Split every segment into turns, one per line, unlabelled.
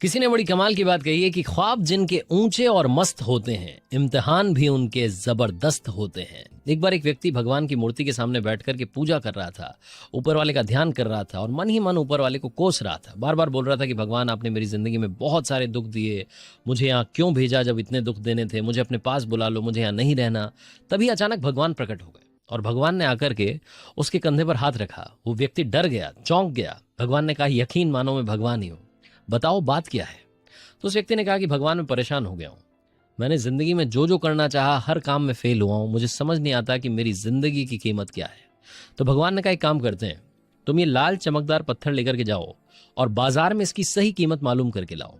किसी ने बड़ी कमाल की बात कही है कि ख्वाब जिनके ऊंचे और मस्त होते हैं, इम्तिहान भी उनके जबरदस्त होते हैं। एक बार एक व्यक्ति भगवान की मूर्ति के सामने बैठ कर के पूजा कर रहा था, ऊपर वाले का ध्यान कर रहा था और मन ही मन ऊपर वाले को कोस रहा था। बार बार बोल रहा था कि भगवान, आपने मेरी जिंदगी में बहुत सारे दुख दिए, मुझे यहाँ क्यों भेजा जब इतने दुख देने थे, मुझे अपने पास बुला लो, मुझे यहाँ नहीं रहना। तभी अचानक भगवान प्रकट हो गए और भगवान ने आकर के उसके कंधे पर हाथ रखा। वो व्यक्ति डर गया, चौंक गया। भगवान ने कहा, यकीन मानो मैं भगवान ही हूँ, बताओ बात क्या है। तो उस व्यक्ति ने कहा कि भगवान, मैं परेशान हो गया हूं, मैंने जिंदगी में जो जो करना चाहा हर काम में फेल हुआ हूं, मुझे समझ नहीं आता कि मेरी जिंदगी की कीमत क्या है। तो भगवान ने कहा, एक काम करते हैं, तुम ये लाल चमकदार पत्थर लेकर के जाओ और बाजार में इसकी सही कीमत मालूम करके लाओ।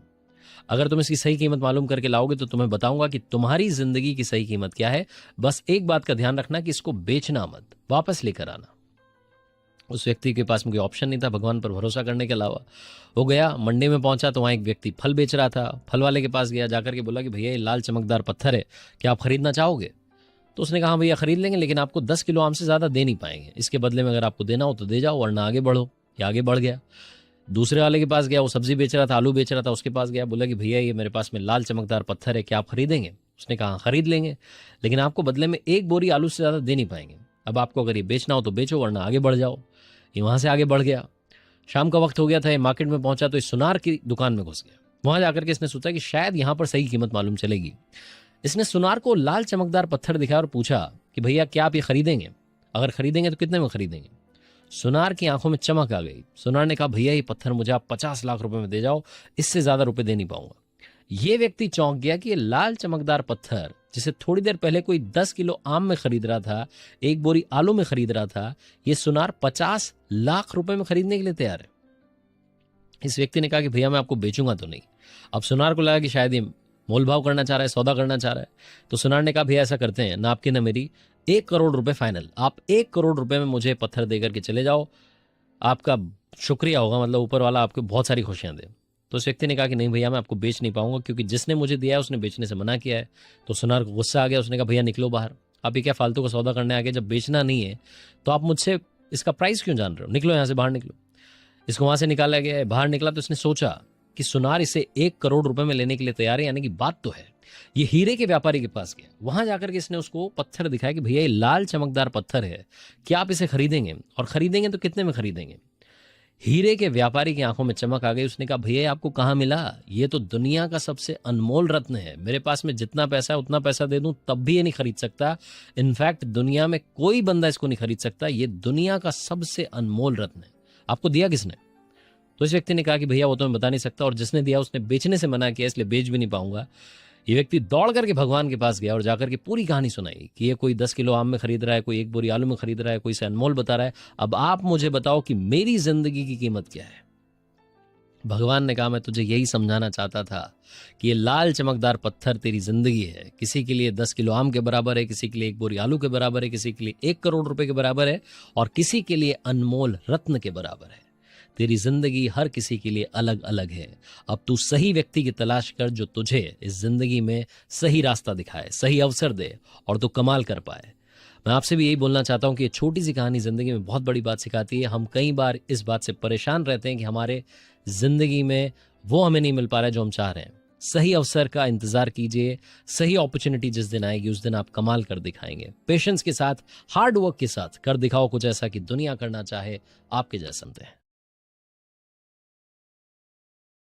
अगर तुम इसकी सही कीमत मालूम करके लाओगे तो तुम्हें बताऊंगा कि तुम्हारी जिंदगी की सही कीमत क्या है। बस एक बात का ध्यान रखना कि इसको बेचना मत, वापस लेकर आना। उस व्यक्ति के पास में कोई ऑप्शन नहीं था भगवान पर भरोसा करने के अलावा। वो गया, मंडी में पहुंचा तो वहाँ एक व्यक्ति फल बेच रहा था। फल वाले के पास गया, जाकर के बोला कि भैया ये लाल चमकदार पत्थर है, क्या आप खरीदना चाहोगे? तो उसने कहा, हाँ भैया खरीद लेंगे, लेकिन आपको 10 किलो आम से ज़्यादा दे नहीं पाएंगे। इसके बदले में अगर आपको देना हो तो दे जाओ, वरना आगे बढ़ो। या आगे बढ़ गया। दूसरे वाले के पास गया, वो सब्जी बेच रहा था, आलू बेच रहा था, उसके पास गया, बोला कि भैया ये मेरे पास में लाल चमकदार पत्थर है, क्या आप खरीदेंगे? उसने कहा, खरीद लेंगे, लेकिन आपको बदले में एक बोरी आलू से ज़्यादा दे नहीं पाएंगे। अब आपको अगर ये बेचना हो तो बेचो, वरना आगे बढ़ जाओ। ये वहां से आगे बढ़ गया। शाम का वक्त हो गया था, ये मार्केट में पहुंचा तो इस सुनार की दुकान में घुस गया। वहां जाकर के इसने सोचा कि शायद यहां पर सही कीमत मालूम चलेगी। इसने सुनार को लाल चमकदार पत्थर दिखाया और पूछा कि भैया क्या आप ये खरीदेंगे? अगर खरीदेंगे तो कितने में खरीदेंगे? सुनार की आंखों में चमक आ गई। सुनार ने कहा, भैया ये पत्थर मुझे आप 50 लाख रुपए में दे जाओ, इससे ज्यादा रुपए दे नहीं पाऊंगा। ये व्यक्ति चौंक गया कि ये लाल चमकदार पत्थर जिसे थोड़ी देर पहले कोई 10 किलो आम में खरीद रहा था, एक बोरी आलू में खरीद रहा था, ये सुनार 50 लाख रुपए में खरीदने के लिए तैयार है। इस व्यक्ति ने कहा कि भैया मैं आपको बेचूंगा तो नहीं। अब सुनार को लगा कि शायद ये मोल भाव करना चाह रहा है, सौदा करना चाह रहा है। तो सुनार ने कहा, भैया ऐसा करते हैं, ना आपकी ना मेरी, 1 करोड़ रुपए फाइनल। आप 1 करोड़ रुपए में मुझे पत्थर दे करके चले जाओ, आपका शुक्रिया होगा, मतलब ऊपर वाला आपको बहुत सारी खुशियां दे। तो उस व्यक्ति ने कहा कि नहीं भैया मैं आपको बेच नहीं पाऊंगा, क्योंकि जिसने मुझे दिया है उसने बेचने से मना किया है। तो सुनार को गुस्सा आ गया। उसने कहा, भैया निकलो बाहर, आप ये क्या फालतू का सौदा करने आ गए? जब बेचना नहीं है तो आप मुझसे इसका प्राइस क्यों जान रहे हो? निकलो यहाँ से, बाहर निकलो। इसको वहां से निकाला गया। बाहर निकला तो इसने सोचा कि सुनार इसे 1 करोड़ रुपए में लेने के लिए तैयार है, यानी कि बात तो है। ये हीरे के व्यापारी के पास गया। वहां जाकर के इसने उसको पत्थर दिखाया कि भैया ये लाल चमकदार पत्थर है, क्या आप इसे खरीदेंगे? और खरीदेंगे तो कितने में खरीदेंगे? हीरे के व्यापारी की आंखों में चमक आ गई। उसने कहा, भैया आपको कहाँ मिला? ये तो दुनिया का सबसे अनमोल रत्न है। मेरे पास में जितना पैसा है उतना पैसा दे दूं तब भी ये नहीं खरीद सकता। इनफैक्ट दुनिया में कोई बंदा इसको नहीं खरीद सकता। ये दुनिया का सबसे अनमोल रत्न है। आपको दिया किसने? तो इस व्यक्ति ने कहा कि भैया वो तो मैं बता नहीं सकता, और जिसने दिया उसने बेचने से मना किया, इसलिए बेच भी नहीं पाऊंगा। ये व्यक्ति दौड़ करके भगवान के पास गया और जाकर के पूरी कहानी सुनाई कि ये कोई 10 किलो आम में खरीद रहा है, कोई 1 बोरी आलू में खरीद रहा है, कोई से अनमोल बता रहा है। अब आप मुझे बताओ कि मेरी जिंदगी की कीमत क्या है? भगवान ने कहा, मैं तुझे यही समझाना चाहता था कि ये लाल चमकदार पत्थर तेरी जिंदगी है। किसी के लिए 10 किलो आम के बराबर है, किसी के लिए 1 बोरी आलू के बराबर है, किसी के लिए 1 करोड़ रुपए के बराबर है, और किसी के लिए अनमोल रत्न के बराबर है। तेरी जिंदगी हर किसी के लिए अलग अलग है। अब तू सही व्यक्ति की तलाश कर जो तुझे इस जिंदगी में सही रास्ता दिखाए, सही अवसर दे और तू कमाल कर पाए। मैं आपसे भी यही बोलना चाहता हूं कि ये छोटी सी कहानी जिंदगी में बहुत बड़ी बात सिखाती है। हम कई बार इस बात से परेशान रहते हैं कि हमारे जिंदगी में वो हमें नहीं मिल पा रहा है जो हम चाह रहे हैं। सही अवसर का इंतजार कीजिए। सही अपॉर्चुनिटी जिस दिन आएगी उस दिन आप कमाल कर दिखाएंगे। पेशेंस के साथ, हार्ड वर्क के साथ कर दिखाओ कुछ ऐसा कि दुनिया करना चाहे आपके जैसे समझे।